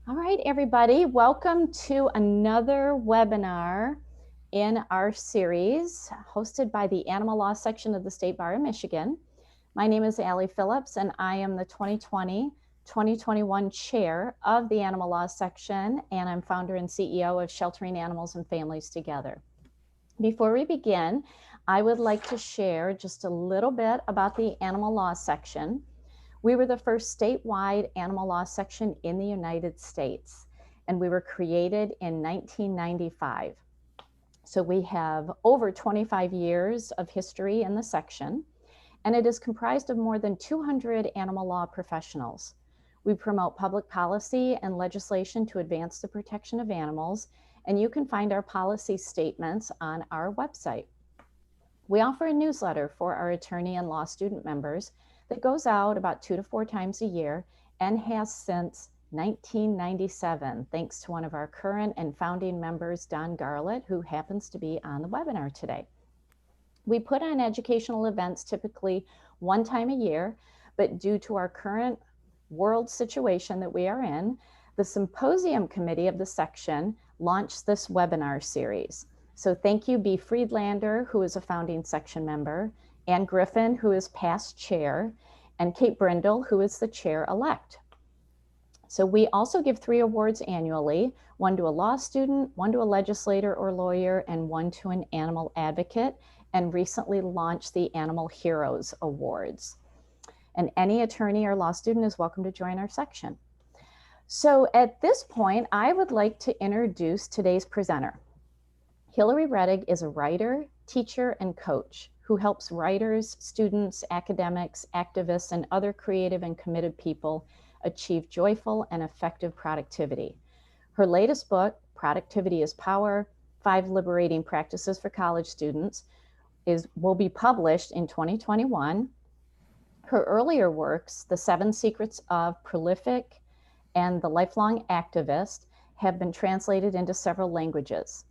All right, everybody, welcome to another webinar in our series hosted by the Animal Law section of the State Bar of Michigan. My name is Allie Phillips, and I am the 2020-2021 chair of the Animal Law section, and I'm founder and CEO of Sheltering Animals and Families Together. Before we begin, I would like to share just a little bit about the Animal Law section. We were the first statewide animal law section in the United States, and we were created in 1995. So we have over 25 years of history in the section, and it is comprised of more than 200 animal law professionals. We promote public policy and legislation to advance the protection of animals, and you can find our policy statements on our website. We offer a newsletter for our attorney and law student members that goes out about 2 to 4 times a year and has since 1997, thanks to one of our current and founding members, Don Garlett, who happens to be on the webinar today. We put on educational events typically 1 time a year, but due to our current world situation that we are in, the symposium committee of the section launched this webinar series. So thank you, B. Friedlander, who is a founding section member, Ann Griffin, who is past chair, and Kate Brindle, who is the chair-elect. So we also give 3 awards annually, 1 to a law student, 1 to a legislator or lawyer, and 1 to an animal advocate, and recently launched the Animal Heroes Awards. And any attorney or law student is welcome to join our section. So at this point, I would like to introduce today's presenter. Hillary Reddig is a writer, teacher, and coach who helps writers, students, academics, activists, and other creative and committed people achieve joyful and effective productivity. Her latest book, Productivity is Power: 5 Liberating Practices for College Students, will be published in 2021. Her earlier works, The 7 Secrets of Prolific and The Lifelong Activist, have been translated into several languages.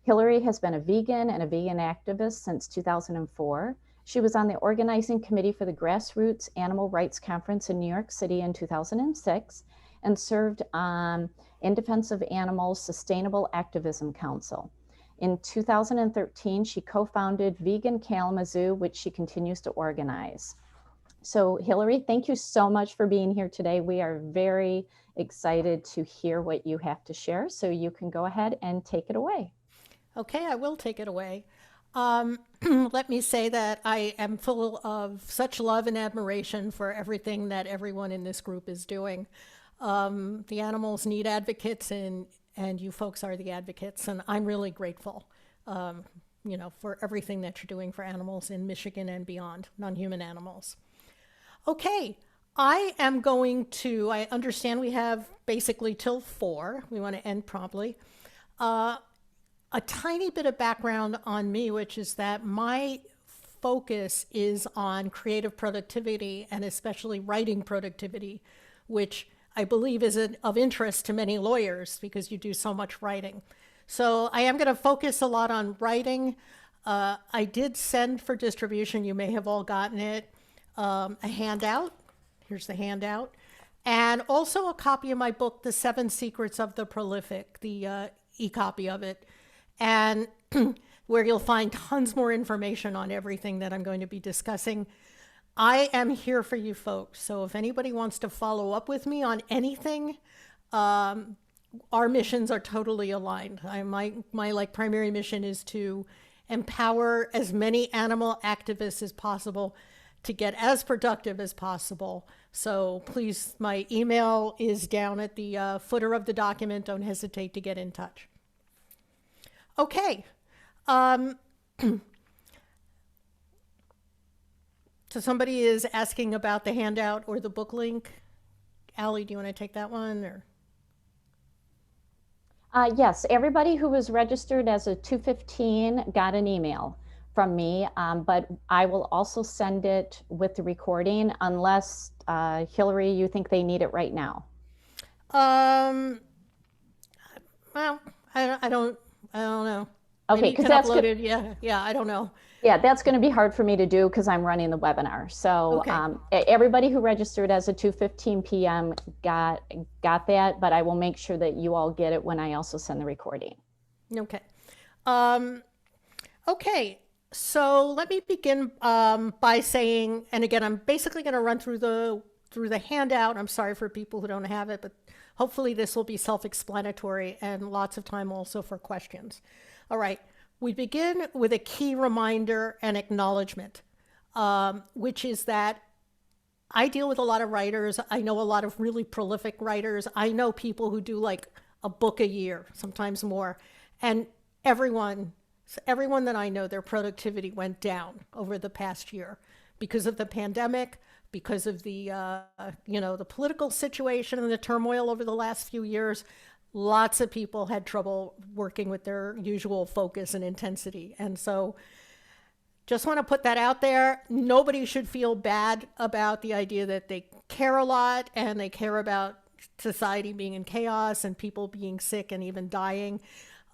Hillary has been a vegan and a vegan activist since 2004. She was on the organizing committee for the Grassroots Animal Rights Conference in New York City in 2006 and served on In Defense of Animals Sustainable Activism Council. In 2013, she co-founded Vegan Kalamazoo, which she continues to organize. So Hillary, thank you so much for being here today. We are very excited to hear what you have to share, so you can go ahead and take it away. Okay, I will take it away. Let me say that I am full of such love and admiration for everything that everyone in this group is doing. The animals need advocates, and you folks are the advocates, and I'm really grateful, for everything that you're doing for animals in Michigan and beyond, non-human animals. Okay, I understand we have basically till 4. We want to end promptly. A tiny bit of background on me, which is that my focus is on creative productivity and especially writing productivity, which I believe is of interest to many lawyers because you do so much writing. So I am going to focus a lot on writing. I did send for distribution, you may have all gotten it, a handout. Here's the handout. And also a copy of my book, The 7 Secrets of the Prolific, the e-copy of it. And where you'll find tons more information on everything that I'm going to be discussing. I am here for you folks. So if anybody wants to follow up with me on anything, our missions are totally aligned. My primary mission is to empower as many animal activists as possible to get as productive as possible. So please, my email is down at the footer of the document. Don't hesitate to get in touch. Okay. So somebody is asking about the handout or the book link. Allie, do you want to take that one? Or? Yes, everybody who was registered as a 215 got an email from me, but I will also send it with the recording unless, Hillary, you think they need it right now. Well, I don't know. Okay, Maybe you can upload it. Yeah, I don't know. Yeah, that's going to be hard for me to do because I'm running the webinar. So Okay. everybody who registered as of 2:15 p.m. got that, but I will make sure that you all get it when I also send the recording. Okay. Um, okay. So let me begin by saying, and again, I'm basically going to run through the handout. I'm sorry for people who don't have it, but hopefully this will be self-explanatory and lots of time also for questions. All right. We begin with a key reminder and acknowledgement, which is that I deal with a lot of writers. I know a lot of really prolific writers. I know people who do like a book a year, sometimes more. And everyone, everyone that I know, their productivity went down over the past year because of the pandemic, because of the political situation and the turmoil over the last few years. Lots of people had trouble working with their usual focus and intensity. And so just want to put that out there. Nobody should feel bad about the idea that they care a lot and they care about society being in chaos and people being sick and even dying.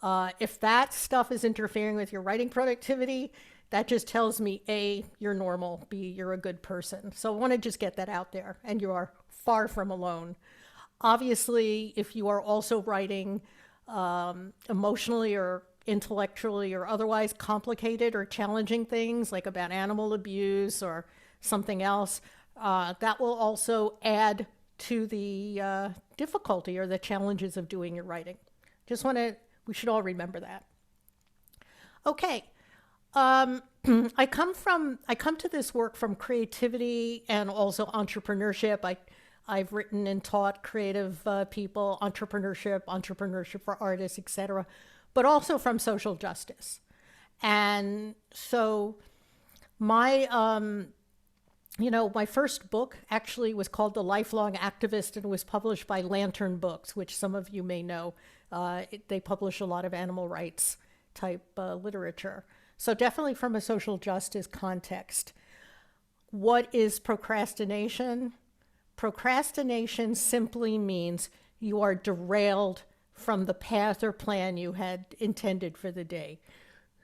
If that stuff is interfering with your writing productivity, that just tells me A, you're normal, B, you're a good person. So I want to just get that out there, and you are far from alone. Obviously, if you are also writing emotionally or intellectually or otherwise complicated or challenging things like about animal abuse or something else, that will also add to the difficulty or the challenges of doing your writing. Just want to, we should all remember that. Okay. I come to this work from creativity and also entrepreneurship. I've written and taught creative people entrepreneurship for artists, etc., but also from social justice. And so my my first book actually was called The Lifelong Activist and was published by Lantern Books, which some of you may know. They publish a lot of animal rights type literature. So definitely from a social justice context. What is procrastination? Procrastination simply means you are derailed from the path or plan you had intended for the day.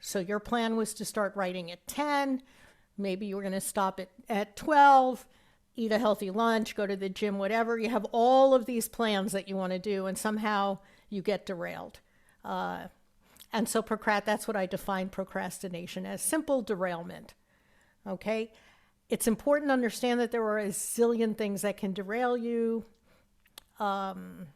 So your plan was to start writing at 10. Maybe you were going to stop at 12, eat a healthy lunch, go to the gym, whatever. You have all of these plans that you want to do, and somehow you get derailed. And so that's what I define procrastination as, simple derailment. Okay? It's important to understand that there are a zillion things that can derail you. The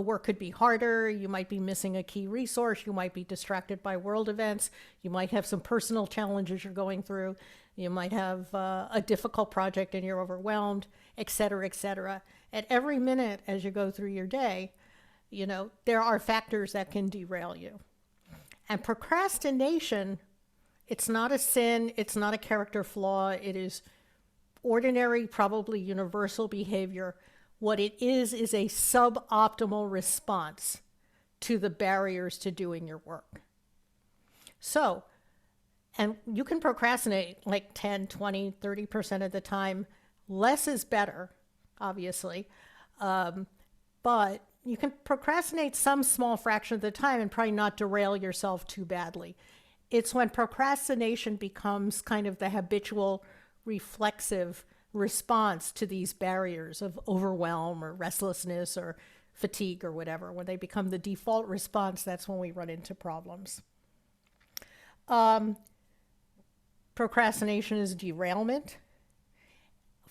work could be harder. You might be missing a key resource. You might be distracted by world events. You might have some personal challenges you're going through. You might have a difficult project and you're overwhelmed, et cetera, et cetera. At every minute as you go through your day, there are factors that can derail you. And procrastination, it's not a sin, it's not a character flaw, it is ordinary, probably universal behavior. What it is a suboptimal response to the barriers to doing your work. So, and you can procrastinate like 10, 20, 30% of the time. Less is better, obviously. But you can procrastinate some small fraction of the time and probably not derail yourself too badly. It's when procrastination becomes kind of the habitual, reflexive response to these barriers of overwhelm or restlessness or fatigue or whatever. When they become the default response, that's when we run into problems. Procrastination is derailment.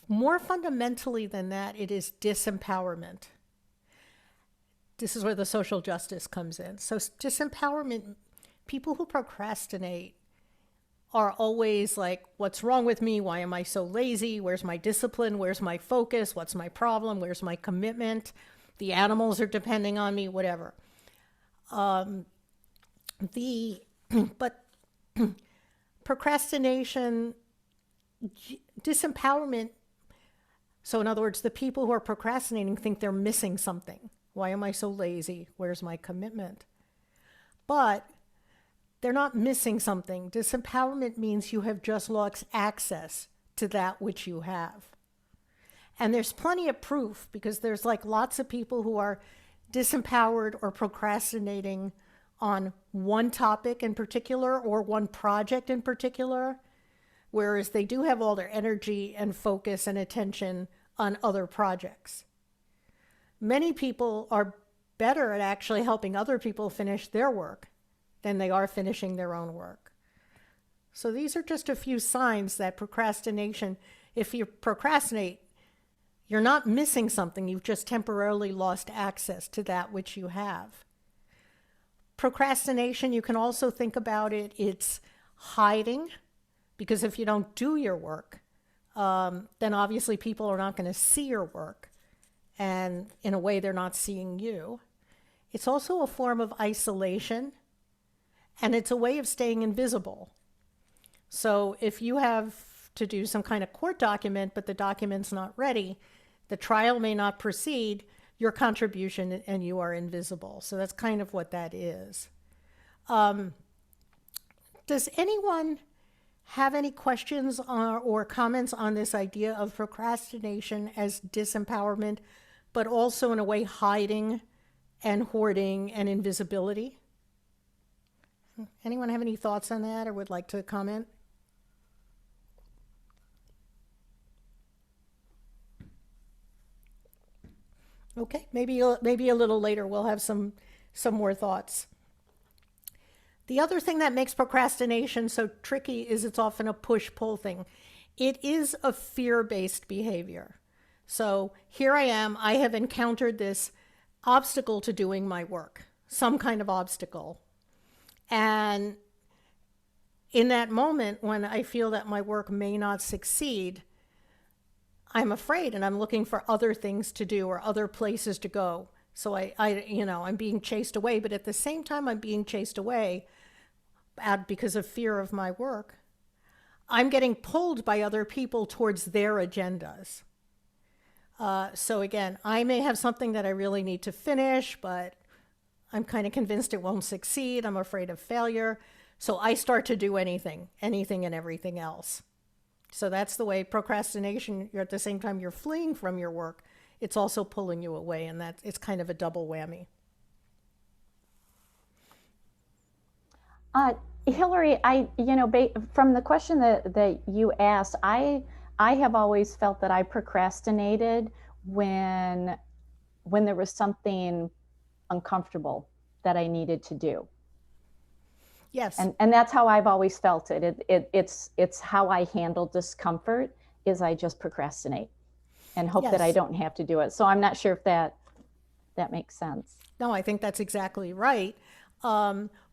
More fundamentally than that, it is disempowerment. This is where the social justice comes in. So disempowerment, people who procrastinate are always like, what's wrong with me? Why am I so lazy? Where's my discipline? Where's my focus? What's my problem? Where's my commitment? The animals are depending on me, whatever. But procrastination, disempowerment. So in other words, the people who are procrastinating think they're missing something. Why am I so lazy? Where's my commitment? But they're not missing something. Disempowerment means you have just lost access to that which you have. And there's plenty of proof because there's like lots of people who are disempowered or procrastinating on one topic in particular or one project in particular, whereas they do have all their energy and focus and attention on other projects. Many people are better at actually helping other people finish their work than they are finishing their own work. So these are just a few signs that procrastination, if you procrastinate, you're not missing something, you've just temporarily lost access to that which you have. Procrastination, you can also think about it, it's hiding, because if you don't do your work, then obviously people are not going to see your work. And in a way, they're not seeing you. It's also a form of isolation, and it's a way of staying invisible. So if you have to do some kind of court document, but the document's not ready, the trial may not proceed, your contribution, and you are invisible. So that's kind of what that is. Does anyone have any questions or comments on this idea of procrastination as disempowerment, but also in a way hiding and hoarding and invisibility? Anyone have any thoughts on that or would like to comment? Okay, maybe a little later we'll have some more thoughts. The other thing that makes procrastination so tricky is it's often a push-pull thing. It is a fear-based behavior. So here I am, I have encountered this obstacle to doing my work, some kind of obstacle. And in that moment, when I feel that my work may not succeed, I'm afraid and I'm looking for other things to do or other places to go. So I'm being chased away, but at the same time I'm being chased away because of fear of my work, I'm getting pulled by other people towards their agendas. So again, I may have something that I really need to finish, but I'm kind of convinced it won't succeed. I'm afraid of failure. So I start to do anything and everything else. So that's the way procrastination, you're at the same time you're fleeing from your work, it's also pulling you away, and it's kind of a double whammy. Hillary, from the question that you asked, I have always felt that I procrastinated when there was something uncomfortable that I needed to do. Yes. And that's how I've always felt it. It's how I handle discomfort is I just procrastinate and hope that I don't have to do it. So I'm not sure if that makes sense. No, I think that's exactly right.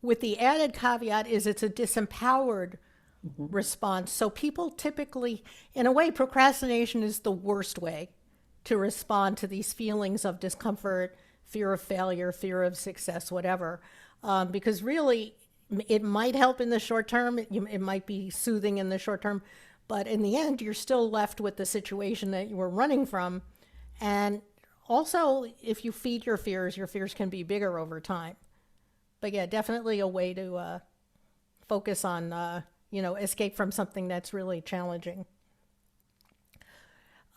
With the added caveat is it's a disempowered response. So people typically, in a way, procrastination is the worst way to respond to these feelings of discomfort, fear of failure, fear of success, whatever. Because really, it might help in the short term. It might be soothing in the short term. But in the end, you're still left with the situation that you were running from. And also, if you feed your fears can be bigger over time. But yeah, definitely a way to focus on, escape from something that's really challenging.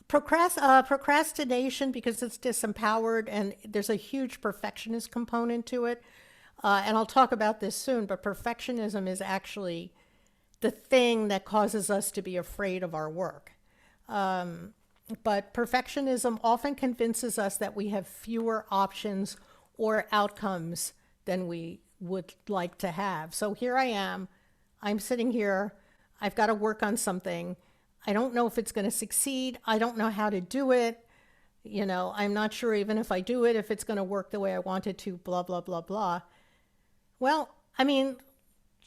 Procrastination, because it's disempowered and there's a huge perfectionist component to it. And I'll talk about this soon, but perfectionism is actually the thing that causes us to be afraid of our work. But perfectionism often convinces us that we have fewer options or outcomes than we would like to have. So here I am, I'm sitting here, I've got to work on something. I don't know if it's going to succeed. I don't know how to do it. I'm not sure even if I do it, if it's going to work the way I want it to, blah, blah, blah, blah. Well,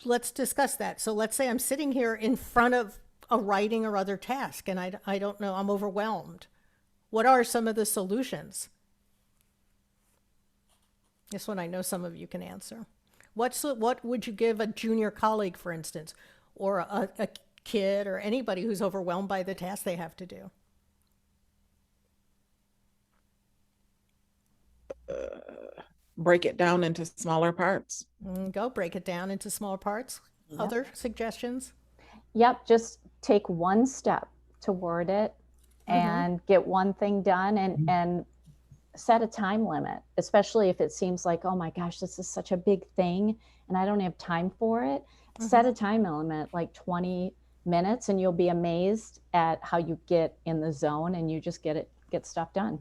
let's discuss that. So let's say I'm sitting here in front of a writing or other task, and I don't know, I'm overwhelmed. What are some of the solutions? This one I know some of you can answer. What would you give a junior colleague, for instance, or a kid or anybody who's overwhelmed by the task they have to do? Break it down into smaller parts. Go break it down into smaller parts. Yep. Other suggestions? Yep, just take one step toward it and get one thing done and set a time limit, especially if it seems like, oh my gosh, this is such a big thing and I don't have time for it. Set a time limit, like 20 minutes, and you'll be amazed at how you get in the zone and you just get stuff done.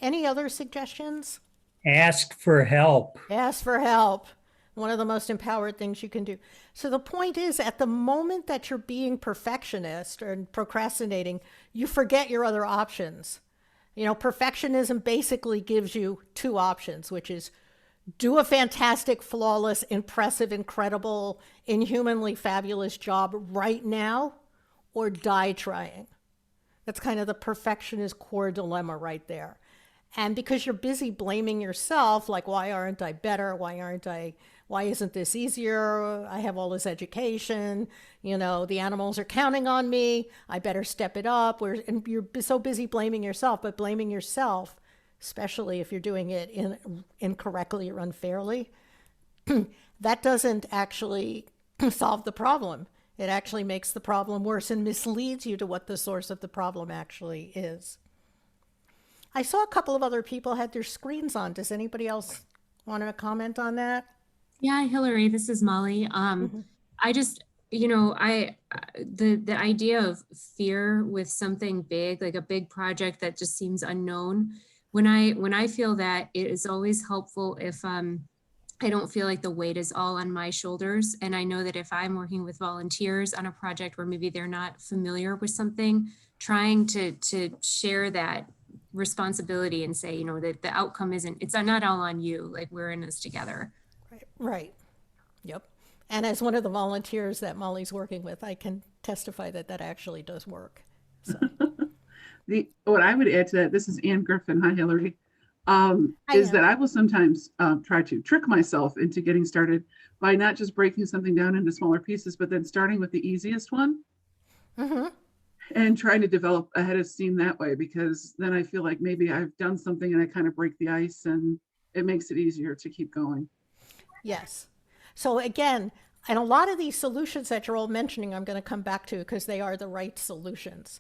Any other suggestions? Ask for help. Ask for help. One of the most empowered things you can do. So the point is, at the moment that you're being perfectionist or procrastinating, you forget your other options. You know, perfectionism basically gives you two options, which is do a fantastic, flawless, impressive, incredible, inhumanly fabulous job right now, or die trying. That's kind of the perfectionist core dilemma right there. And because you're busy blaming yourself, like, why aren't I better? Why isn't this easier? I have all this education, the animals are counting on me. I better step it up. And you're so busy blaming yourself, but blaming yourself, especially if you're doing it incorrectly or unfairly, that doesn't actually solve the problem. It actually makes the problem worse and misleads you to what the source of the problem actually is. I saw a couple of other people had their screens on. Does anybody else want to comment on that? Yeah, Hillary, this is Molly. I just, the idea of fear with something big, like a big project that just seems unknown, when I feel that, it is always helpful if I don't feel like the weight is all on my shoulders. And I know that if I'm working with volunteers on a project where maybe they're not familiar with something, trying to share that responsibility and say, that the outcome it's not all on you, like we're in this together. Right. Yep. And as one of the volunteers that Molly's working with, I can testify that that actually does work. So. What I would add to that, this is Ann Griffin. Hi, Hillary. Is that I will sometimes try to trick myself into getting started by not just breaking something down into smaller pieces, but then starting with the easiest one and trying to develop a head of steam that way, because then I feel like maybe I've done something and I kind of break the ice and it makes it easier to keep going. Yes. So again, and a lot of these solutions that you're all mentioning, I'm going to come back to because they are the right solutions.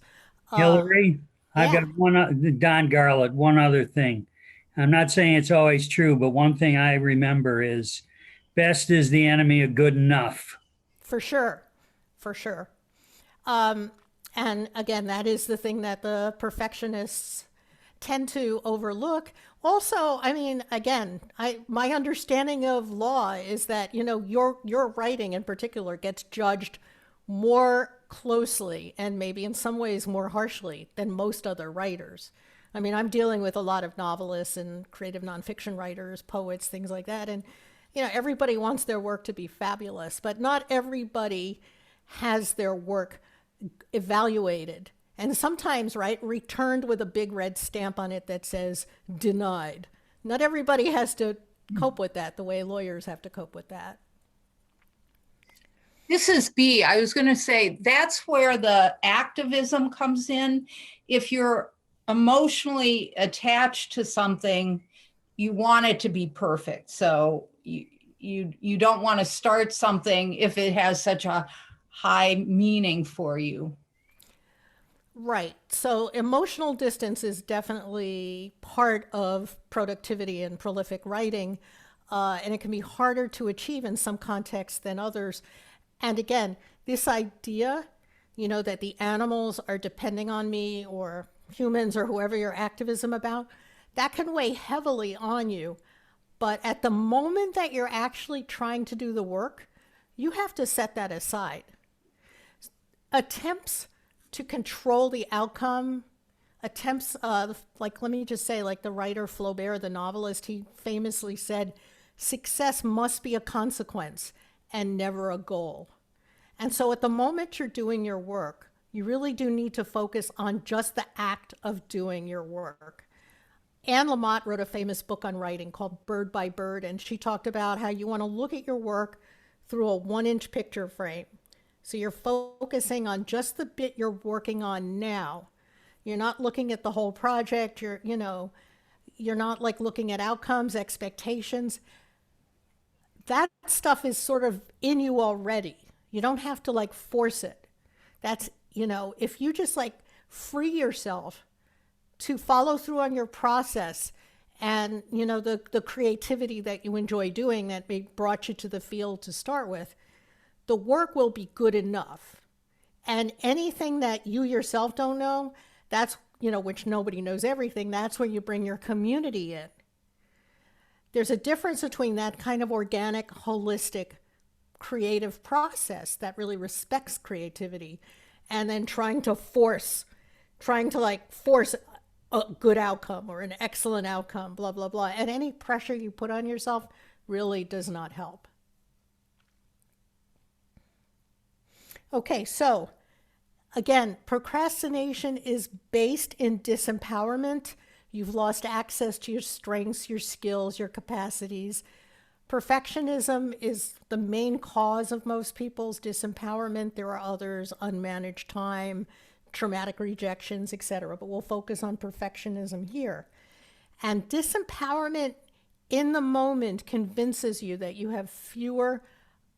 Hillary, I've got Don Garlett, one other thing. I'm not saying it's always true, but one thing I remember is best is the enemy of good enough. For sure. For sure. And again, that is the thing that the perfectionists tend to overlook. Also, I mean, again, my understanding of law is that, your writing in particular gets judged more closely and maybe in some ways more harshly than most other writers. I mean, I'm dealing with a lot of novelists and creative nonfiction writers, poets, things like that. And, everybody wants their work to be fabulous, but not everybody has their work evaluated. And sometimes, returned with a big red stamp on it that says denied. Not everybody has to cope with that the way lawyers have to cope with that. This is B. I was going to say that's where the activism comes in. If you're emotionally attached to something, you want it to be perfect. So you don't want to start something if it has such a high meaning for you. Right. So emotional distance is definitely part of productivity and prolific writing, and it can be harder to achieve in some contexts than others. And again, this idea, that the animals are depending on me or humans or whoever your activism about, that can weigh heavily on you. But at the moment that you're actually trying to do the work, you have to set that aside. Attempts to control the outcome, let me just say, like the writer Flaubert, the novelist, he famously said, success must be a consequence and never a goal. And so at the moment you're doing your work, you really do need to focus on just the act of doing your work. Anne Lamott wrote a famous book on writing called Bird by Bird, and she talked about how you want to look at your work through a 1-inch picture frame. So you're focusing on just the bit you're working on now. You're not looking at the whole project. You're not like looking at outcomes, expectations. That stuff is sort of in you already. You don't have to force it. That's, if you just free yourself to follow through on your process and, you know, the creativity that you enjoy doing that brought you to the field to start with, the work will be good enough. And anything that you yourself don't know, that's, you know, which nobody knows everything, that's where you bring your community in. There's a difference between that kind of organic, holistic, creative process that really respects creativity and then trying to force a good outcome or an excellent outcome, blah, blah, blah. And any pressure you put on yourself really does not help. Okay, so again, procrastination is based in disempowerment. You've lost access to your strengths, your skills, your capacities. Perfectionism is the main cause of most people's disempowerment. There are others, unmanaged time, traumatic rejections, etc. But we'll focus on perfectionism here. And disempowerment in the moment convinces you that you have fewer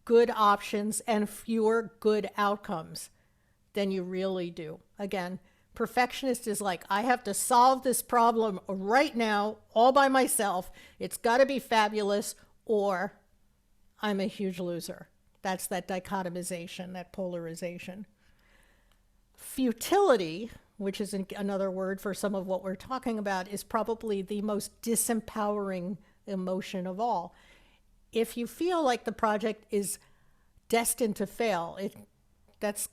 good options and fewer good outcomes than you really do. Again, perfectionist is like, I have to solve this problem right now, all by myself. It's got to be fabulous, or I'm a huge loser. That's that dichotomization, that polarization. Futility, which is another word for some of what we're talking about, is probably the most disempowering emotion of all. If you feel like the project is destined to fail, that's,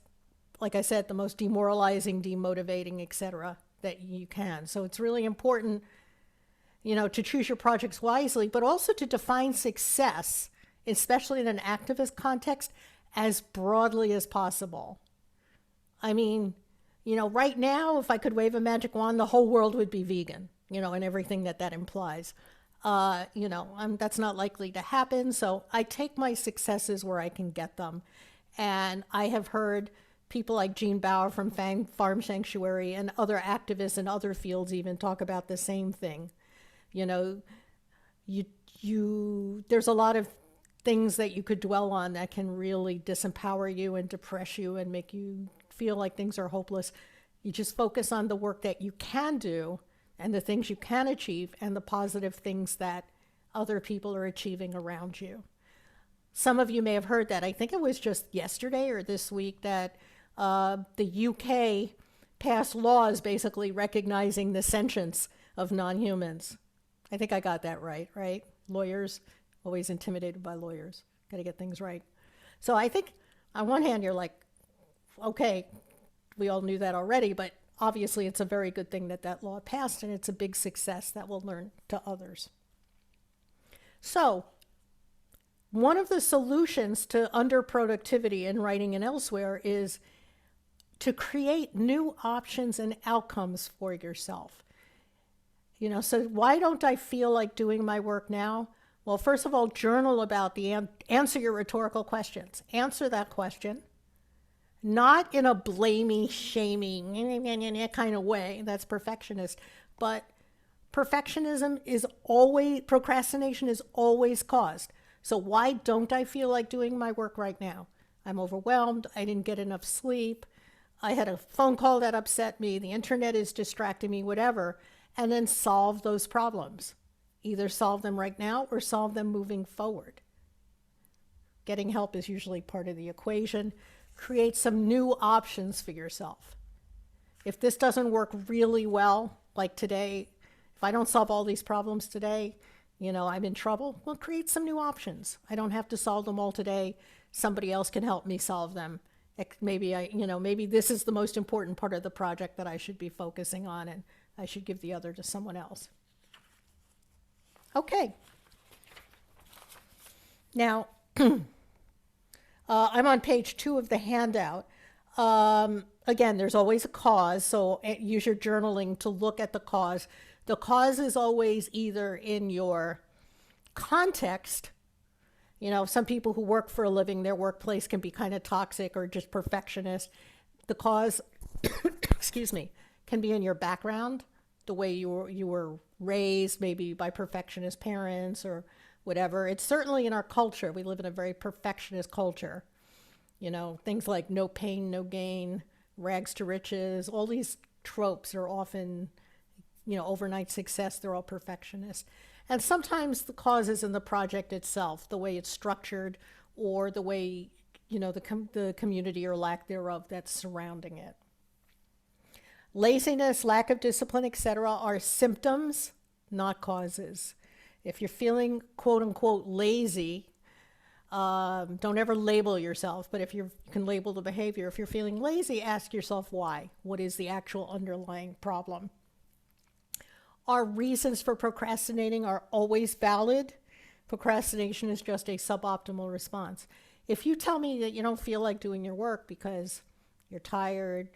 like I said, the most demoralizing, demotivating, etc. that you can. So it's really important, you know, to choose your projects wisely, but also to define success, especially in an activist context, as broadly as possible. I mean, you know, right now, if I could wave a magic wand, the whole world would be vegan, you know, and everything that that implies. You know, that's not likely to happen. So I take my successes where I can get them. And I have heard people like Jean Bauer from Farm Sanctuary and other activists in other fields even talk about the same thing. You know, there's a lot of things that you could dwell on that can really disempower you and depress you and make you feel like things are hopeless. You just focus on the work that you can do and the things you can achieve and the positive things that other people are achieving around you. Some of you may have heard that. I think it was just yesterday or this week that the UK passed laws basically recognizing the sentience of non-humans. I think I got that right? Lawyers, always intimidated by lawyers. Got to get things right. So I think on one hand, you're like, okay, we all knew that already, but obviously it's a very good thing that that law passed, and it's a big success that will learn to others. So one of the solutions to underproductivity in writing and elsewhere is to create new options and outcomes for yourself. You know, so why don't I feel like doing my work now? Well, first of all, journal about answer your rhetorical questions. Answer that question. Not in a blamey, shaming kind of way. That's perfectionist. But procrastination is always caused. So why don't I feel like doing my work right now? I'm overwhelmed. I didn't get enough sleep. I had a phone call that upset me. The internet is distracting me, whatever. And then solve those problems. Either solve them right now or solve them moving forward. Getting help is usually part of the equation. Create some new options for yourself. If this doesn't work really well, like today, if I don't solve all these problems today, you know, I'm in trouble. Well, create some new options. I don't have to solve them all today. Somebody else can help me solve them. Maybe maybe this is the most important part of the project that I should be focusing on, and I should give the other to someone else. Okay. Now, I'm on page 2 of the handout. Again, there's always a cause, so use your journaling to look at the cause. The cause is always either in your context. You know, some people who work for a living, their workplace can be kind of toxic or just perfectionist. The cause, excuse me, can be in your background, the way you were raised, maybe by perfectionist parents or whatever. It's certainly in our culture. We live in a very perfectionist culture. You know, things like no pain, no gain, rags to riches, all these tropes are often overnight success. They're all perfectionists. And sometimes the cause is in the project itself, the way it's structured, or the way, the community or lack thereof that's surrounding it. Laziness, lack of discipline, etc., are symptoms, not causes. If you're feeling quote unquote lazy, don't ever label yourself, but if you can label the behavior. If you're feeling lazy, ask yourself why. What is the actual underlying problem? Our reasons for procrastinating are always valid. Procrastination is just a suboptimal response. If you tell me that you don't feel like doing your work because you're tired,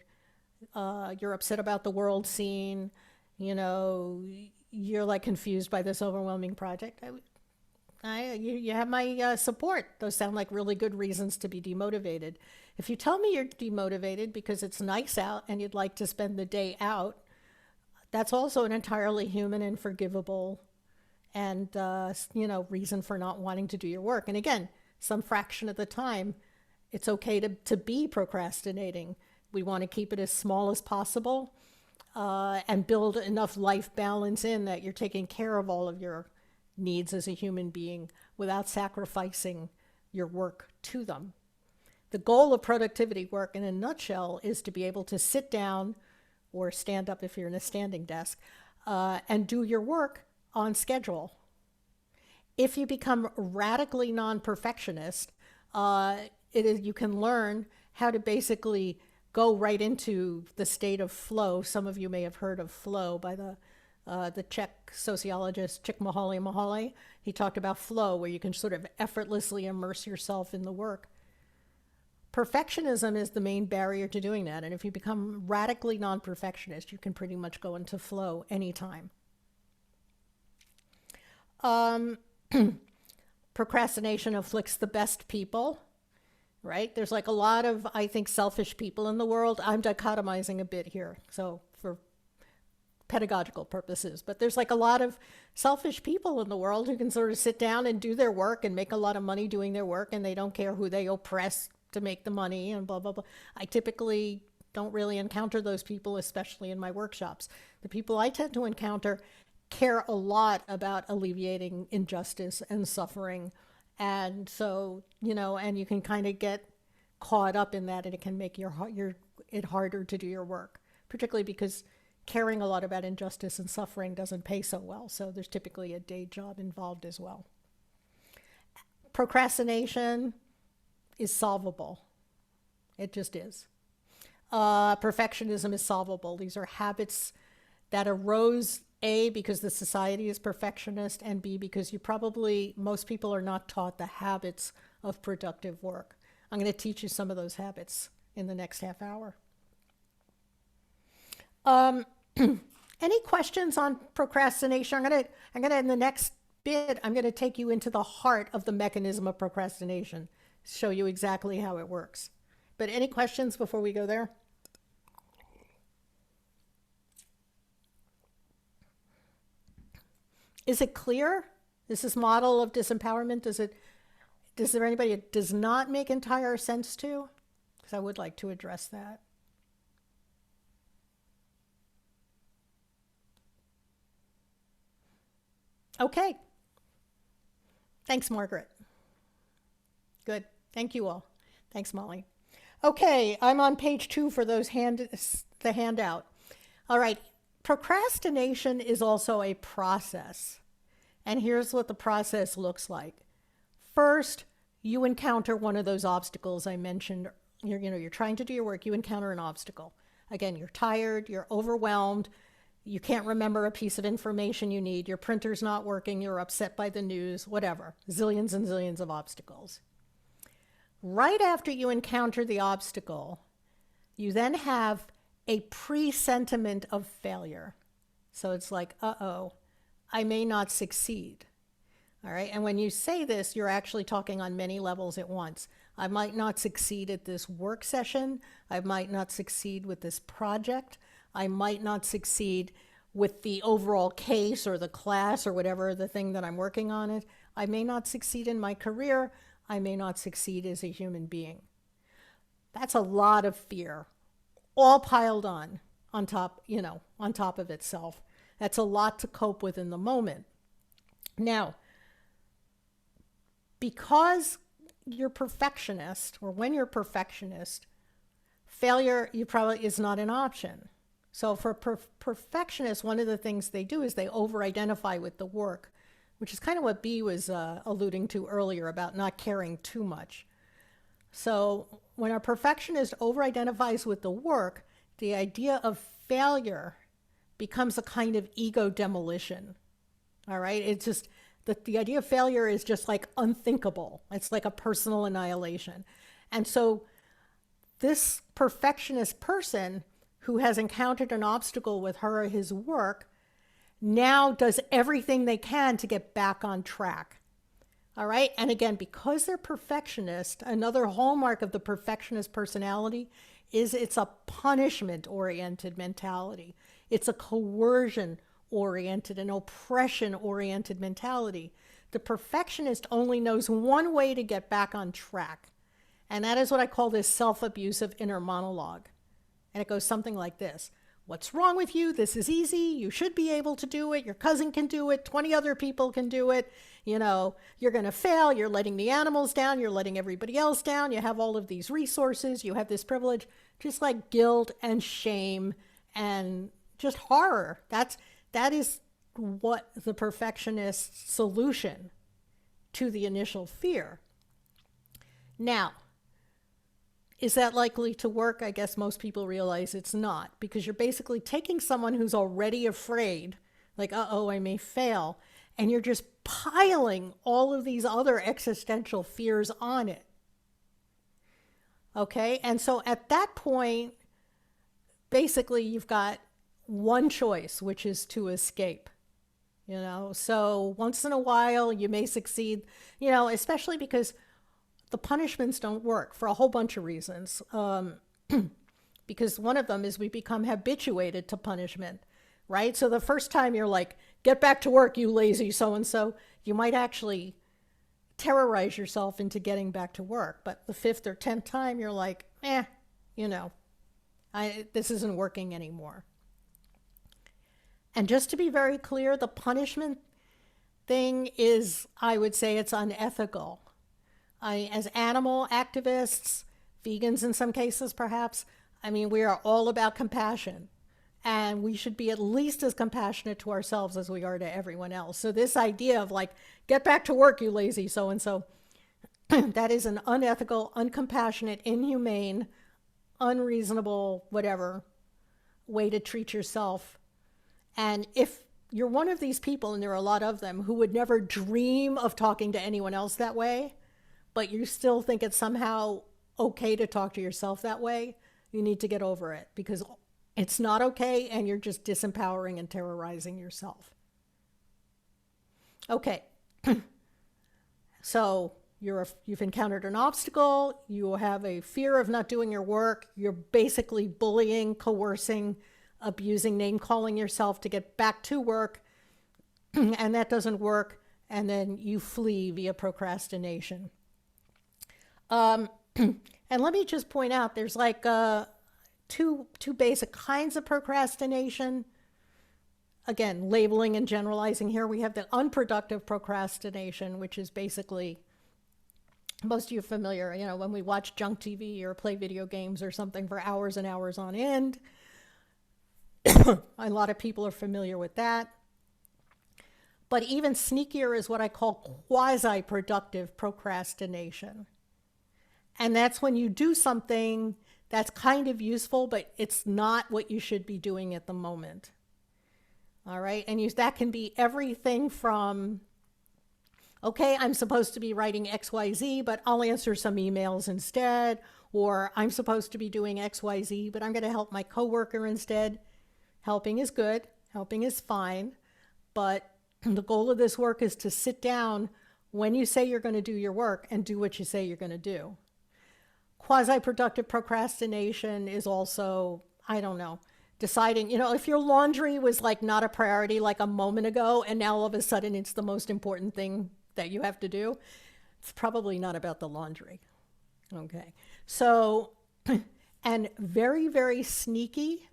you're upset about the world scene, you're like confused by this overwhelming project, you have my support. Those sound like really good reasons to be demotivated. If you tell me you're demotivated because it's nice out and you'd like to spend the day out, that's also an entirely human and forgivable and reason for not wanting to do your work. And again, some fraction of the time, it's okay to be procrastinating. We want to keep it as small as possible and build enough life balance in that you're taking care of all of your needs as a human being without sacrificing your work to them. The goal of productivity work, in a nutshell, is to be able to sit down or stand up if you're in a standing desk and do your work on schedule. If you become radically non-perfectionist, you can learn how to basically go right into the state of flow. Some of you may have heard of flow by the Czech sociologist Csikszentmihalyi. He talked about flow, where you can sort of effortlessly immerse yourself in the work. Perfectionism is the main barrier to doing that. And if you become radically non-perfectionist, you can pretty much go into flow anytime. Procrastination afflicts the best people, right? There's like a lot of, I think, selfish people in the world. I'm dichotomizing a bit here, so for pedagogical purposes, but there's like a lot of selfish people in the world who can sort of sit down and do their work and make a lot of money doing their work, and they don't care who they oppress to make the money and blah, blah, blah. I typically don't really encounter those people, especially in my workshops. The people I tend to encounter care a lot about alleviating injustice and suffering. And so, and you can kind of get caught up in that, and it can make it harder to do your work, particularly because caring a lot about injustice and suffering doesn't pay so well. So there's typically a day job involved as well. Procrastination is solvable. It just is. Perfectionism is solvable. These are habits that arose, A, because the society is perfectionist, and B, because most people are not taught the habits of productive work. I'm going to teach you some of those habits in the next half hour. Any questions on procrastination? I'm gonna in the next bit, I'm gonna take you into the heart of the mechanism of procrastination, show you exactly how it works. But any questions before we go there? Is it clear? Is this model of disempowerment, is there anybody it does not make entire sense to? Because I would like to address that. Okay. Thanks, Margaret. Good. Thank you all. Thanks, Molly. Okay, I'm on page 2 for the handout. All right. Procrastination is also a process. And here's what the process looks like. First, you encounter one of those obstacles I mentioned. You're trying to do your work. You encounter an obstacle. Again, you're tired. You're overwhelmed. You can't remember a piece of information you need. Your printer's not working. You're upset by the news, whatever. Zillions and zillions of obstacles. Right after you encounter the obstacle, you then have a presentiment of failure. So it's like, uh-oh, I may not succeed. All right. And when you say this, you're actually talking on many levels at once. I might not succeed at this work session. I might not succeed with this project. I might not succeed with the overall case or the class or whatever the thing that I'm working on it. I may not succeed in my career. I may not succeed as a human being. That's a lot of fear, all piled on top of itself. That's a lot to cope with in the moment. Now, because you're perfectionist, or when you're perfectionist, failure is not an option. So for perfectionists, one of the things they do is they over-identify with the work, which is kind of what B was alluding to earlier about not caring too much. So when a perfectionist over-identifies with the work, the idea of failure becomes a kind of ego demolition. All right? It's just the idea of failure is just like unthinkable. It's like a personal annihilation. And so this perfectionist person who has encountered an obstacle with her or his work now does everything they can to get back on track. All right. And again, because they're perfectionist, another hallmark of the perfectionist personality is it's a punishment oriented mentality. It's a coercion oriented and oppression oriented mentality. The perfectionist only knows one way to get back on track. And that is what I call this self-abusive inner monologue. And it goes something like this. What's wrong with you? This is easy. You should be able to do it. Your cousin can do it. 20 other people can do it. You know, you're going to fail. You're letting the animals down. You're letting everybody else down. You have all of these resources. You have this privilege. Just like guilt and shame and just horror. That is what the perfectionist's solution to the initial fear. Now, is that likely to work? I guess most people realize it's not, because you're basically taking someone who's already afraid, like, uh-oh, I may fail, and you're just piling all of these other existential fears on it. Okay? And so at that point, basically you've got one choice, which is to escape. You know, so once in a while you may succeed, you know, especially because the punishments don't work for a whole bunch of reasons. Because one of them is we become habituated to punishment, right? So the first time you're like, get back to work, you lazy so-and-so, you might actually terrorize yourself into getting back to work. But the 5th or 10th time, you're like, you know, this isn't working anymore. And just to be very clear, the punishment thing is, I would say it's unethical. As animal activists, vegans in some cases perhaps, I mean, we are all about compassion. And we should be at least as compassionate to ourselves as we are to everyone else. So this idea of like, get back to work, you lazy so-and-so, that is an unethical, uncompassionate, inhumane, unreasonable, whatever, way to treat yourself. And if you're one of these people, and there are a lot of them, who would never dream of talking to anyone else that way, but you still think it's somehow okay to talk to yourself that way, you need to get over it, because it's not okay, and you're just disempowering and terrorizing yourself. Okay. So you've encountered an obstacle, you have a fear of not doing your work, you're basically bullying, coercing, abusing, name-calling yourself to get back to work, and that doesn't work, and then you flee via procrastination. And let me just point out, there's like two basic kinds of procrastination. Again, labeling and generalizing here. We have the unproductive procrastination, which is basically, most of you are familiar, you know, when we watch junk TV or play video games or something for hours and hours on end. A lot of people are familiar with that. But even sneakier is what I call quasi-productive procrastination. And that's when you do something that's kind of useful, but it's not what you should be doing at the moment. All right. And that can be everything from, okay, I'm supposed to be writing XYZ, but I'll answer some emails instead. Or I'm supposed to be doing XYZ, but I'm going to help my coworker instead. Helping is good. Helping is fine. But the goal of this work is to sit down when you say you're going to do your work and do what you say you're going to do. Quasi-productive procrastination is also, I don't know, deciding, you know, if your laundry was like not a priority like a moment ago, and now all of a sudden it's the most important thing that you have to do, it's probably not about the laundry. Okay. So, and very, very sneaky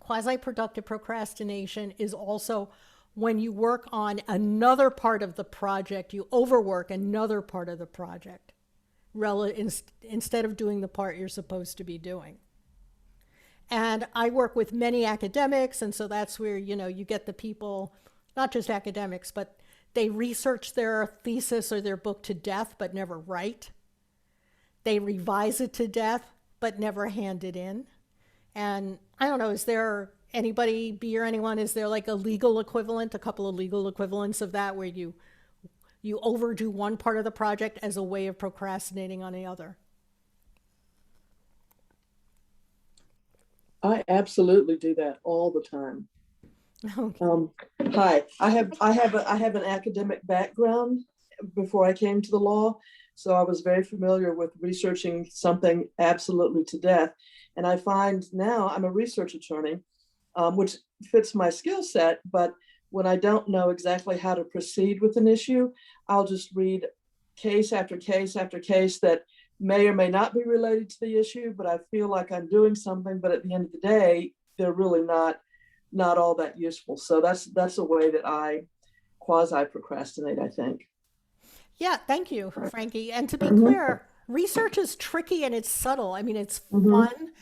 quasi-productive procrastination is also when you work on another part of the project, you overwork another part of the project instead of doing the part you're supposed to be doing. And I work with many academics, and so that's where, you get the people, not just academics, but they research their thesis or their book to death, but never write. They revise it to death, but never hand it in. And I don't know, is there anybody, B or anyone, is there like a legal equivalent, a couple of legal equivalents of that where you overdo one part of the project as a way of procrastinating on the other? I absolutely do that all the time. Okay. Hi, I have an academic background before I came to the law, so I was very familiar with researching something absolutely to death. And I find now I'm a research attorney, which fits my skill set. But when I don't know exactly how to proceed with an issue, I'll just read case after case after case that may or may not be related to the issue, but I feel like I'm doing something. But at the end of the day, they're really not all that useful. So that's a way that I quasi procrastinate, I think. Yeah, thank you, Frankie. And to be clear, research is tricky and it's subtle. I mean, it's fun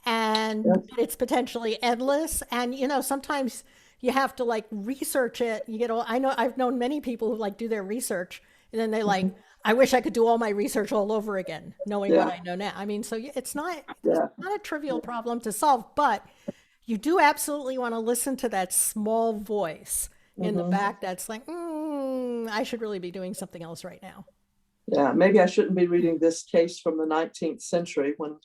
and it's potentially endless. And, sometimes you have to like research it. I've known many people who like do their research and then they like, I wish I could do all my research all over again, knowing what I know now. I mean, so it's not a trivial problem to solve, but you do absolutely want to listen to that small voice in the back that's like, I should really be doing something else right now. Yeah, maybe I shouldn't be reading this case from the 19th century when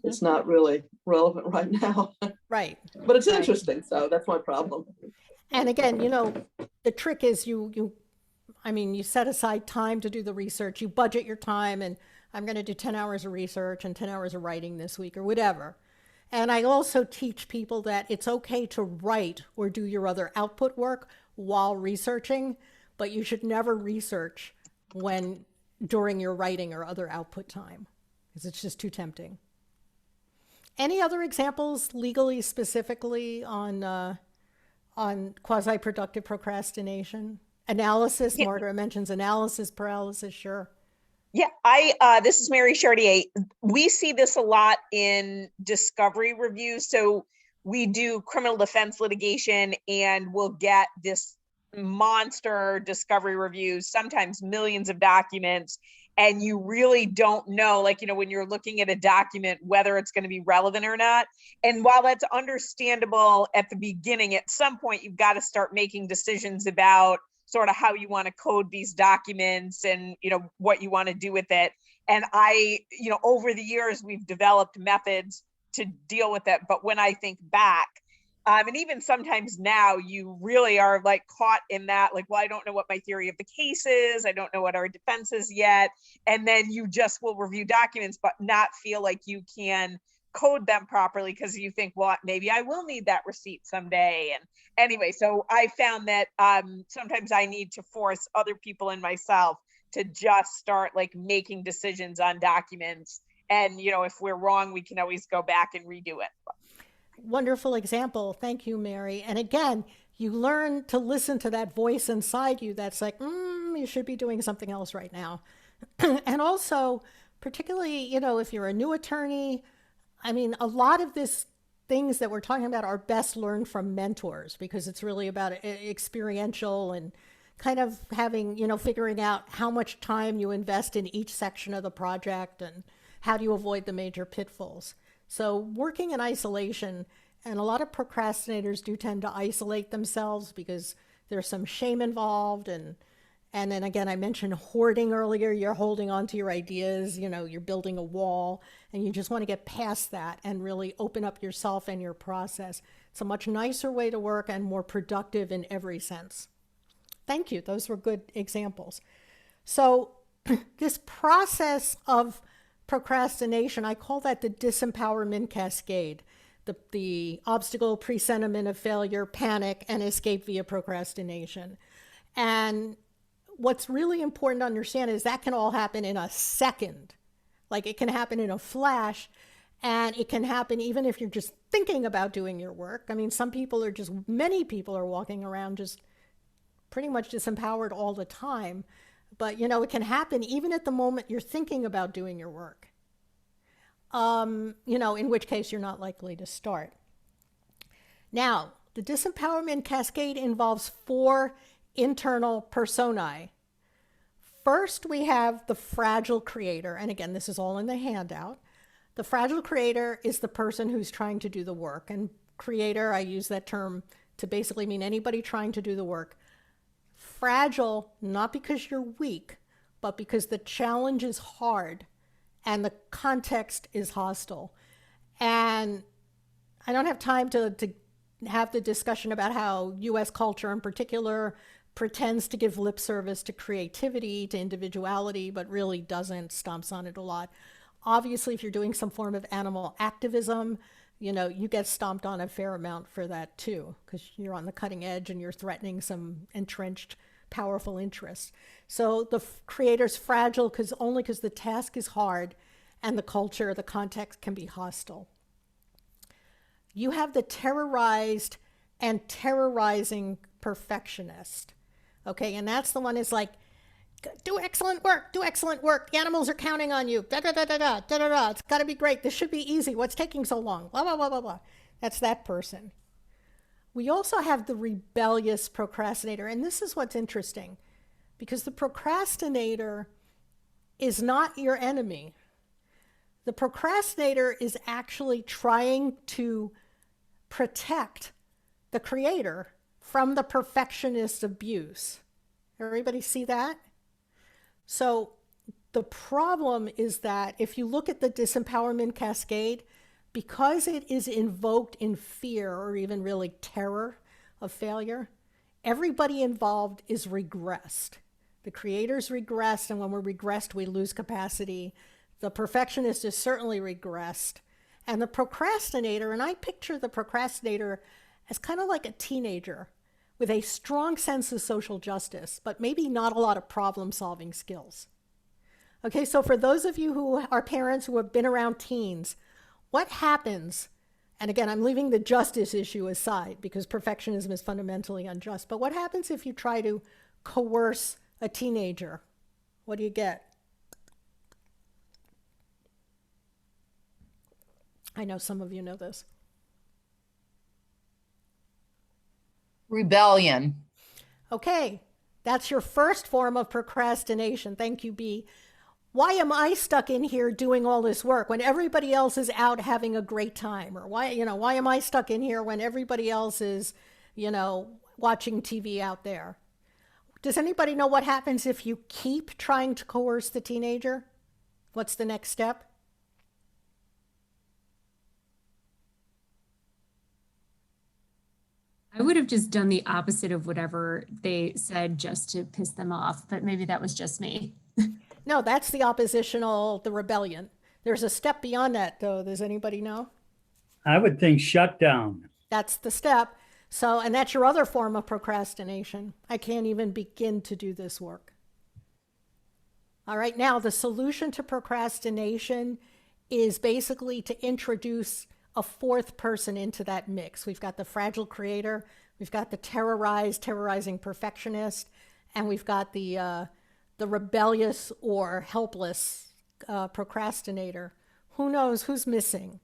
it's not really relevant right now. Right. But it's interesting, so that's my problem. And again, the trick is you set aside time to do the research, you budget your time, and I'm going to do 10 hours of research and 10 hours of writing this week or whatever. And I also teach people that it's okay to write or do your other output work while researching, but you should never research during your writing or other output time, because it's just too tempting. Any other examples legally, specifically on quasi-productive procrastination? Analysis, Yeah. Margaret mentions analysis paralysis, sure. Yeah, this is Mary Chartier. We see this a lot in discovery reviews. So we do criminal defense litigation and we'll get this monster discovery reviews, sometimes millions of documents, and you really don't know, like, when you're looking at a document, whether it's going to be relevant or not. And while that's understandable at the beginning, at some point, you've got to start making decisions about sort of how you want to code these documents and, what you want to do with it. And over the years, we've developed methods to deal with it. But when I think back, and even sometimes now, you really are like caught in that, like, well, I don't know what my theory of the case is. I don't know what our defense is yet. And then you just will review documents, but not feel like you can code them properly because you think, well, maybe I will need that receipt someday. And anyway, so I found that sometimes I need to force other people and myself to just start like making decisions on documents. And, if we're wrong, we can always go back and redo it. Wonderful example. Thank you, Mary. And again, you learn to listen to that voice inside you that's like, you should be doing something else right now. And also, particularly, if you're a new attorney, I mean, a lot of these things that we're talking about are best learned from mentors because it's really about experiential and kind of having, figuring out how much time you invest in each section of the project and how do you avoid the major pitfalls. So working in isolation, and a lot of procrastinators do tend to isolate themselves because there's some shame involved. And then again, I mentioned hoarding earlier. You're holding on to your ideas, you're building a wall and you just want to get past that and really open up yourself and your process. It's a much nicer way to work and more productive in every sense. Thank you. Those were good examples. So this process of procrastination, I call that the disempowerment cascade, the obstacle, presentiment of failure, panic, and escape via procrastination. And what's really important to understand is that can all happen in a second. Like it can happen in a flash. And it can happen even if you're just thinking about doing your work. I mean, many people are walking around just pretty much disempowered all the time. But, it can happen even at the moment you're thinking about doing your work. In which case you're not likely to start. Now, the disempowerment cascade involves 4 internal personae. First, we have the fragile creator. And again, this is all in the handout. The fragile creator is the person who's trying to do the work. And creator, I use that term to basically mean anybody trying to do the work. Fragile, not because you're weak, but because the challenge is hard and the context is hostile. And I don't have time to have the discussion about how US culture in particular pretends to give lip service to creativity, to individuality, but really doesn't, stomps on it a lot. Obviously, if you're doing some form of animal activism, you get stomped on a fair amount for that too, because you're on the cutting edge and you're threatening some entrenched, powerful interests. So the creator's fragile because the task is hard and the culture, the context can be hostile. You have the terrorized and terrorizing perfectionist. Okay, and that's the one is like, do excellent work, the animals are counting on you, da da da da da da da da, it's got to be great, this should be easy, what's taking so long, blah blah blah blah blah. That's that person. We also have the rebellious procrastinator, and this is what's interesting, because the procrastinator is not your enemy. The procrastinator is actually trying to protect the creator from the perfectionist abuse. Everybody see that? So the problem is that if you look at the disempowerment cascade, because it is invoked in fear or even really terror of failure, everybody involved is regressed. The creator's regressed, and when we're regressed, we lose capacity. The perfectionist is certainly regressed. And the procrastinator, and I picture the procrastinator as kind of like a teenager with a strong sense of social justice, but maybe not a lot of problem-solving skills. Okay, so for those of you who are parents who have been around teens, what happens, and again, I'm leaving the justice issue aside because perfectionism is fundamentally unjust, but what happens if you try to coerce a teenager? What do you get? I know some of you know this. Rebellion. Okay, that's your first form of procrastination. Thank you, B. Why am I stuck in here doing all this work when everybody else is out having a great time? Or why am I stuck in here when everybody else is, watching TV out there? Does anybody know what happens if you keep trying to coerce the teenager? What's the next step? I would have just done the opposite of whatever they said just to piss them off, but maybe that was just me. No, that's the rebellion. There's a step beyond that, though. Does anybody know? I would think shutdown. That's the step. So, and that's your other form of procrastination. I can't even begin to do this work. All right, now the solution to procrastination is basically to introduce a 4th person into that mix. We've got the fragile creator, we've got the terrorizing perfectionist, and we've got the rebellious or helpless procrastinator. Who knows who's missing?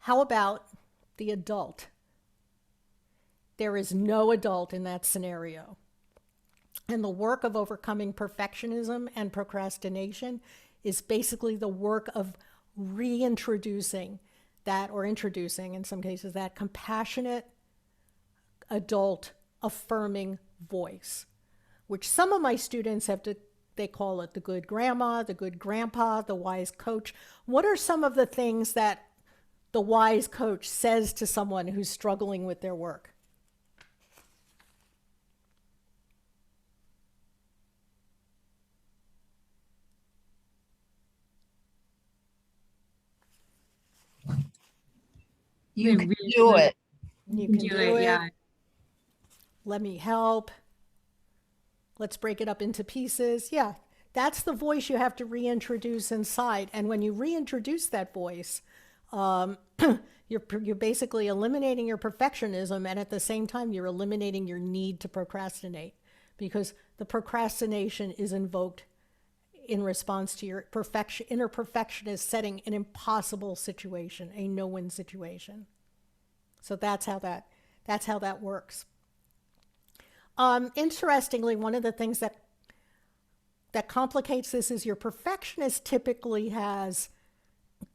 How about the adult? There is no adult in that scenario. And the work of overcoming perfectionism and procrastination is basically the work of reintroducing that, or introducing in some cases, that compassionate adult affirming voice, which some of my students they call it the good grandma, the good grandpa, the wise coach. What are some of the things that the wise coach says to someone who's struggling with their work? You can do it. You can do it. Yeah. Let me help. Let's break it up into pieces. Yeah, that's the voice you have to reintroduce inside. And when you reintroduce that voice, you're basically eliminating your perfectionism, and at the same time, you're eliminating your need to procrastinate, because the procrastination is invoked in response to your inner perfectionist setting an impossible situation, a no-win situation. So that's how that works. Interestingly, one of the things that complicates this is your perfectionist typically has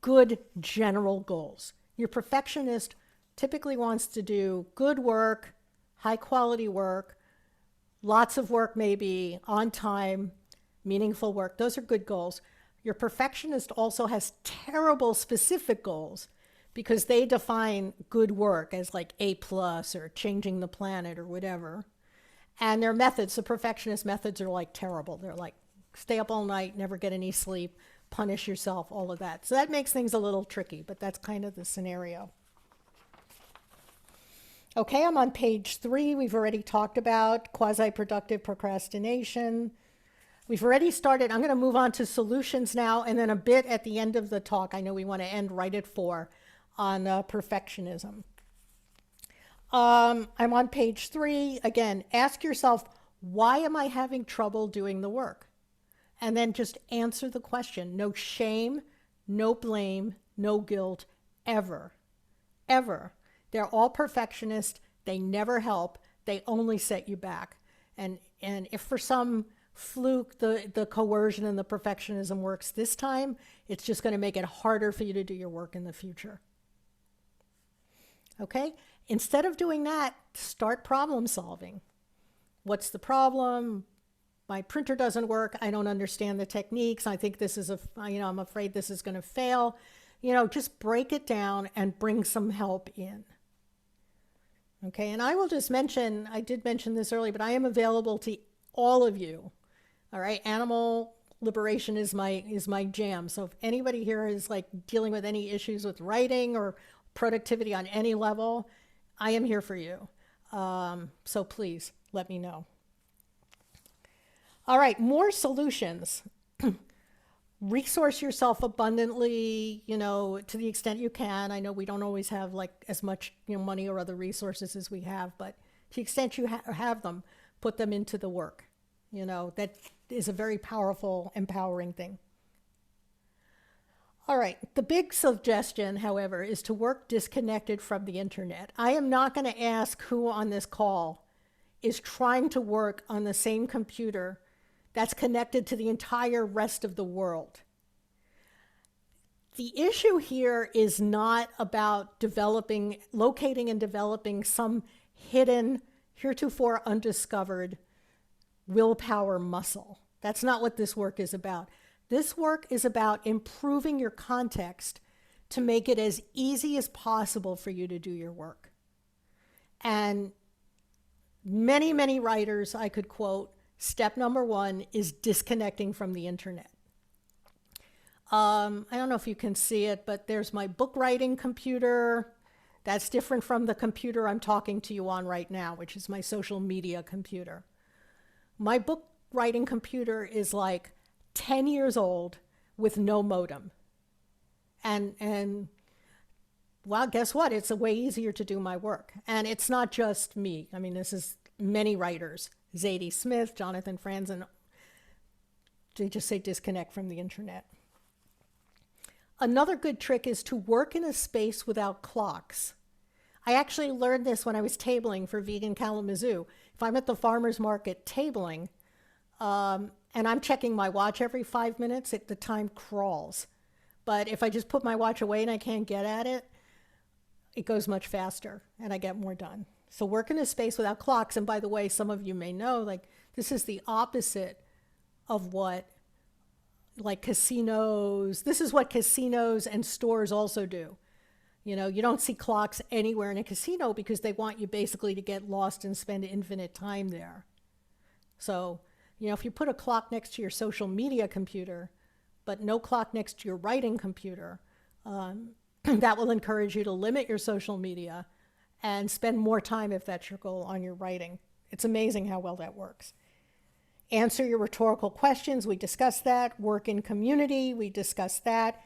good general goals. Your perfectionist typically wants to do good work, high quality work, lots of work, maybe on time, meaningful work. Those are good goals. Your perfectionist also has terrible specific goals, because they define good work as like A+ or changing the planet or whatever. And their methods, the perfectionist methods, are like terrible. They're like stay up all night, never get any sleep, punish yourself, all of that. So that makes things a little tricky, but that's kind of the scenario. Okay, I'm on page 3. We've already talked about quasi-productive procrastination. We've already started. I'm going to move on to solutions now, and then a bit at the end of the talk. I know we want to end right at 4 on perfectionism. I'm on page 3. Again, ask yourself, why am I having trouble doing the work? And then just answer the question. No shame, no blame, no guilt, ever. Ever. They're all perfectionists. They never help. They only set you back. And if for some fluke the coercion and the perfectionism works this time, it's just going to make it harder for you to do your work in the future. Okay? Instead of doing that, start problem solving. What's the problem? My printer doesn't work. I don't understand the techniques. I think this is I'm afraid this is going to fail. Just break it down and bring some help in. Okay, and I will just mention, I did mention this earlier, but I am available to all of you. All right, animal liberation is my jam. So if anybody here is like dealing with any issues with writing or productivity on any level, I am here for you. So please let me know. All right, more solutions. Resource yourself abundantly, to the extent you can. I know we don't always have like as much money or other resources as we have, but to the extent you have them, put them into the work. That is a very powerful, empowering thing. All right, the big suggestion, however, is to work disconnected from the internet. I am not going to ask who on this call is trying to work on the same computer that's connected to the entire rest of the world. The issue here is not about locating and developing some hidden, heretofore undiscovered willpower muscle. That's not what this work is about. This work is about improving your context to make it as easy as possible for you to do your work. And many, many writers I could quote, step number 1 is disconnecting from the internet. I don't know if you can see it, but there's my book writing computer. That's different from the computer I'm talking to you on right now, which is my social media computer. My book writing computer is like 10 years old with no modem. And well, guess what? It's a way easier to do my work. And it's not just me. I mean, this is many writers. Zadie Smith, Jonathan Franzen, they just say disconnect from the internet. Another good trick is to work in a space without clocks. I actually learned this when I was tabling for Vegan Kalamazoo. If I'm at the farmer's market tabling, and I'm checking my watch every 5 minutes, the time crawls. But if I just put my watch away and I can't get at it, it goes much faster and I get more done. So work in a space without clocks. And by the way, some of you may know, like this is the opposite of what like casinos, this is what casinos and stores also do. You don't see clocks anywhere in a casino because they want you basically to get lost and spend infinite time there. So, if you put a clock next to your social media computer, but no clock next to your writing computer, that will encourage you to limit your social media and spend more time, if that's your goal, on your writing. It's amazing how well that works. Answer your rhetorical questions. We discussed that. Work in community. We discussed that.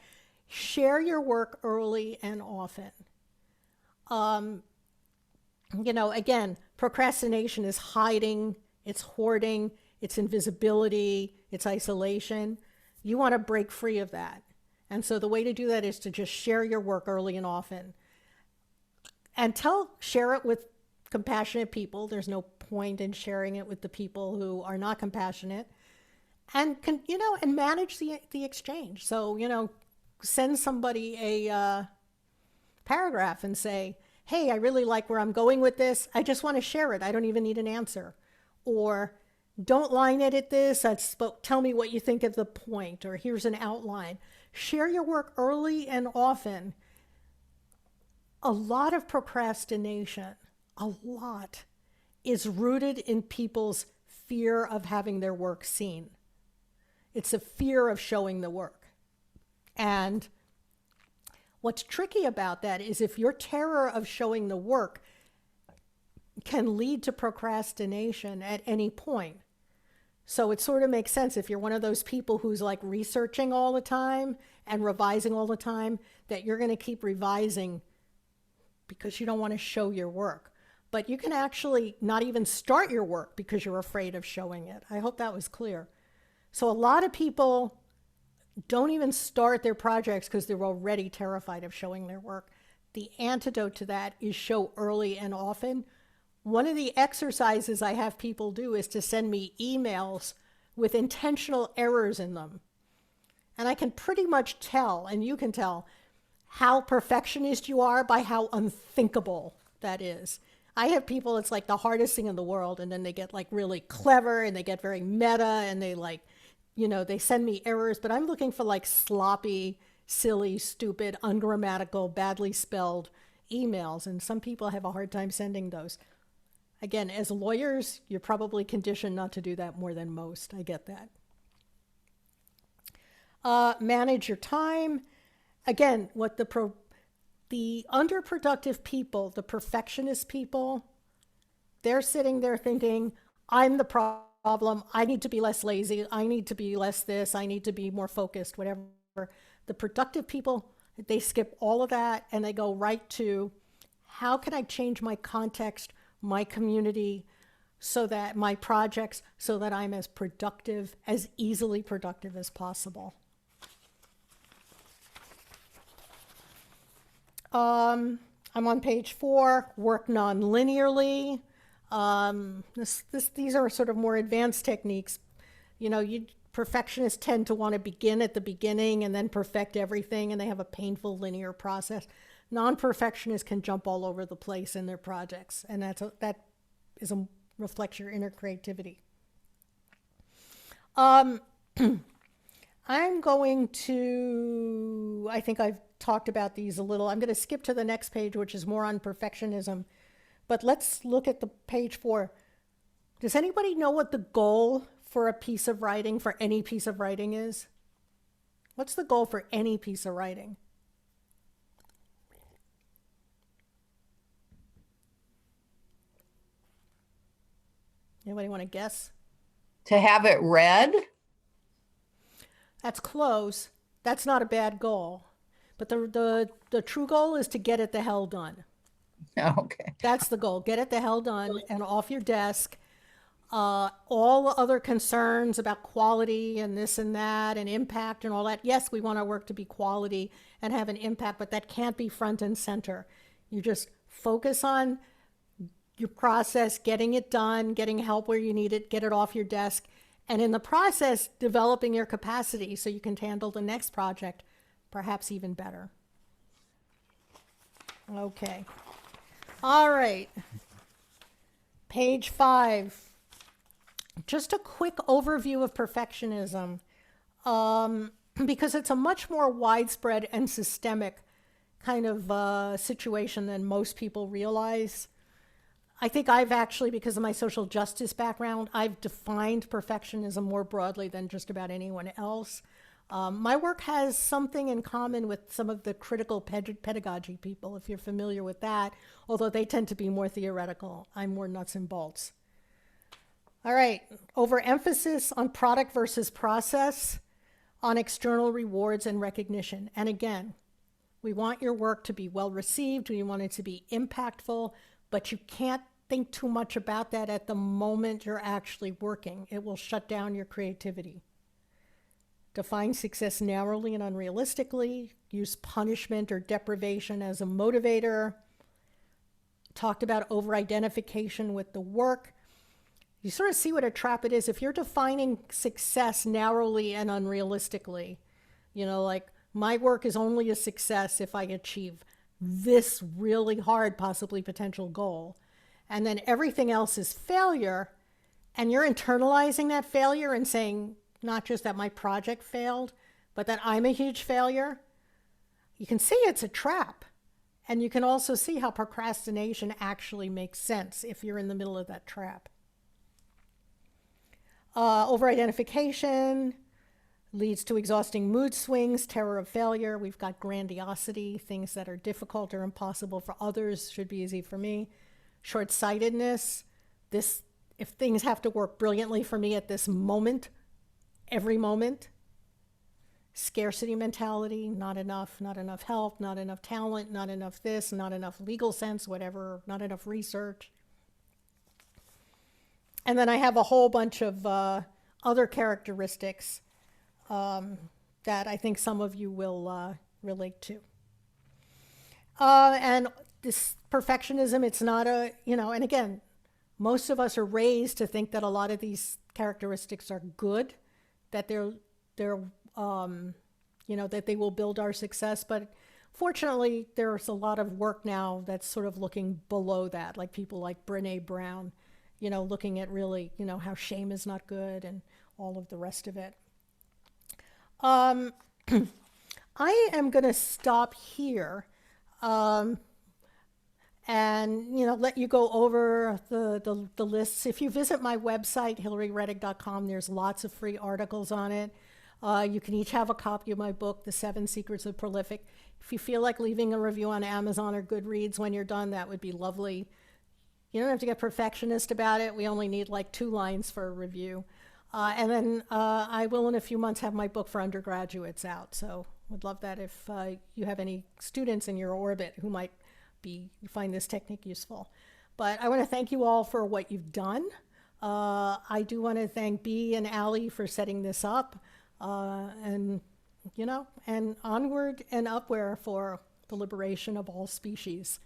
Share your work early and often. Again, procrastination is hiding, it's hoarding, it's invisibility, it's isolation. You want to break free of that. And so the way to do that is to just share your work early and often. And share it with compassionate people. There's no point in sharing it with the people who are not compassionate. And and manage the exchange. So, send somebody a paragraph and say, hey, I really like where I'm going with this. I just want to share it. I don't even need an answer. Or don't line edit this. Tell me what you think of the point, or here's an outline. Share your work early and often. A lot of procrastination, is rooted in people's fear of having their work seen. It's a fear of showing the work. And what's tricky about that is if your terror of showing the work can lead to procrastination at any point. So it sort of makes sense if you're one of those people who's like researching all the time and revising all the time, that you're going to keep revising because you don't want to show your work. But you can actually not even start your work because you're afraid of showing it. I hope that was clear. So a lot of people don't even start their projects because they're already terrified of showing their work. The antidote to that is show early and often. One of the exercises I have people do is to send me emails with intentional errors in them. And I can pretty much tell, and you can tell, how perfectionist you are by how unthinkable that is. I have people, it's like the hardest thing in the world, and then they get like really clever and they get very meta and they they send me errors, but I'm looking for like sloppy, silly, stupid, ungrammatical, badly spelled emails. And some people have a hard time sending those. Again, as lawyers, you're probably conditioned not to do that more than most. I get that. Manage your time. Again, what the underproductive people, the perfectionist people, they're sitting there thinking, I'm the problem. I need to be less lazy. I need to be less this. I need to be more focused, whatever. The productive people, they skip all of that and they go right to, how can I change my context, my community, so that my projects, so that I'm as productive, as easily productive as possible. I'm on page 4, work non-linearly. These are sort of more advanced techniques. Perfectionists tend to want to begin at the beginning and then perfect everything, and they have a painful linear process. Non-perfectionists can jump all over the place in their projects, and that reflects your inner creativity. I'm going to, I think I've talked about these a little. I'm going to skip to the next page, which is more on perfectionism. But let's look at the page 4. Does anybody know what the goal for a piece of writing, for any piece of writing is? What's the goal for any piece of writing? Anybody want to guess? To have it read? That's close. That's not a bad goal. But the true goal is to get it the hell done. Okay. That's the goal. Get it the hell done and off your desk. All other concerns about quality and this and that and impact and all that. Yes, we want our work to be quality and have an impact, but that can't be front and center. You just focus on your process, getting it done, getting help where you need it, get it off your desk. And in the process, developing your capacity so you can handle the next project, perhaps even better. Okay. All right. Page 5. Just a quick overview of perfectionism, because it's a much more widespread and systemic kind of situation than most people realize. I think I've actually, because of my social justice background, I've defined perfectionism more broadly than just about anyone else. My work has something in common with some of the critical pedagogy people, if you're familiar with that, although they tend to be more theoretical. I'm more nuts and bolts. All right, overemphasis on product versus process, on external rewards and recognition. And again, we want your work to be well received, we want it to be impactful, but you can't think too much about that at the moment you're actually working. It will shut down your creativity. Define success narrowly and unrealistically, use punishment or deprivation as a motivator. Talked about over-identification with the work. You sort of see what a trap it is. If you're defining success narrowly and unrealistically, like my work is only a success if I achieve this really hard, possibly potential goal, and then everything else is failure, and you're internalizing that failure and saying, not just that my project failed, but that I'm a huge failure, you can see it's a trap. And you can also see how procrastination actually makes sense if you're in the middle of that trap. Over-identification leads to exhausting mood swings, terror of failure. We've got grandiosity, things that are difficult or impossible for others should be easy for me. Short-sightedness, if things have to work brilliantly for me at this moment, every moment. Scarcity mentality, not enough help, not enough talent, not enough this, not enough legal sense, whatever, not enough research. And then I have a whole bunch of other characteristics that I think some of you will relate to. And this perfectionism, it's not and again, most of us are raised to think that a lot of these characteristics are good, that they're that they will build our success. But fortunately, there's a lot of work now that's sort of looking below that, like people like Brene Brown, looking at really, how shame is not good and all of the rest of it. I am going to stop here and, let you go over the lists. If you visit my website, hillaryreddick.com, there's lots of free articles on it. You can each have a copy of my book, The 7 Secrets of Prolific. If you feel like leaving a review on Amazon or Goodreads when you're done, that would be lovely. You don't have to get perfectionist about it. We only need like 2 lines for a review. And then I will, in a few months, have my book for undergraduates out. So would love that if you have any students in your orbit who might find this technique useful. But I want to thank you all for what you've done. I do want to thank Bea and Allie for setting this up. And onward and upward for the liberation of all species.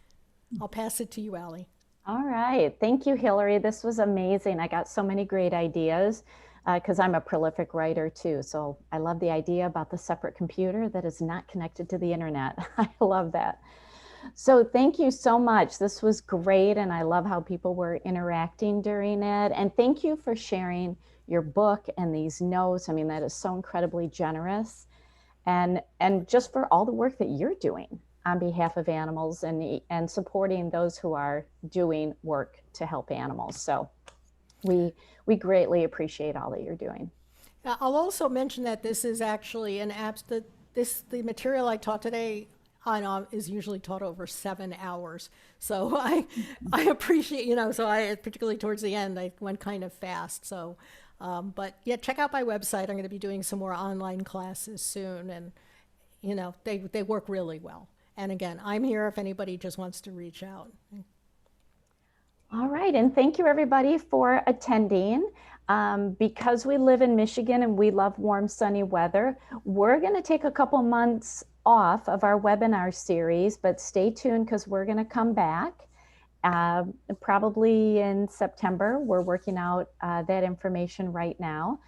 I'll pass it to you, Allie. All right. Thank you, Hillary. This was amazing. I got so many great ideas because I'm a prolific writer too. So I love the idea about the separate computer that is not connected to the internet. I love that. So thank you so much. This was great. And I love how people were interacting during it. And thank you for sharing your book and these notes. I mean, that is so incredibly generous. And just for all the work that you're doing on behalf of animals and supporting those who are doing work to help animals. So we greatly appreciate all that you're doing. I'll also mention that this is actually the material I taught today is usually taught over 7 hours. So I appreciate, so I, particularly towards the end, I went kind of fast. So, but yeah, check out my website. I'm going to be doing some more online classes soon, and they work really well. And again, I'm here if anybody just wants to reach out. All right, and thank you everybody for attending. Because we live in Michigan and we love warm, sunny weather, we're going to take a couple months off of our webinar series, but stay tuned because we're going to come back probably in September. We're working out that information right now.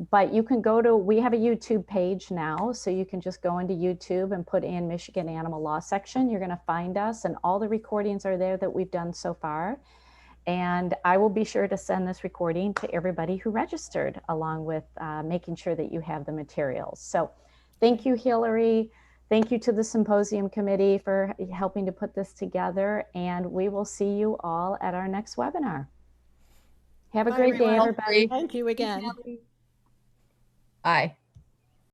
But you can we have a YouTube page now, so you can just go into YouTube and put in Michigan Animal Law section. You're going to find us, and all the recordings are there that we've done so far. And I will be sure to send this recording to everybody who registered, along with making sure that you have the materials. So thank you, Hillary. Thank you to the Symposium Committee for helping to put this together. And we will see you all at our next webinar. Have a great day, everybody. Thank you again. Bye.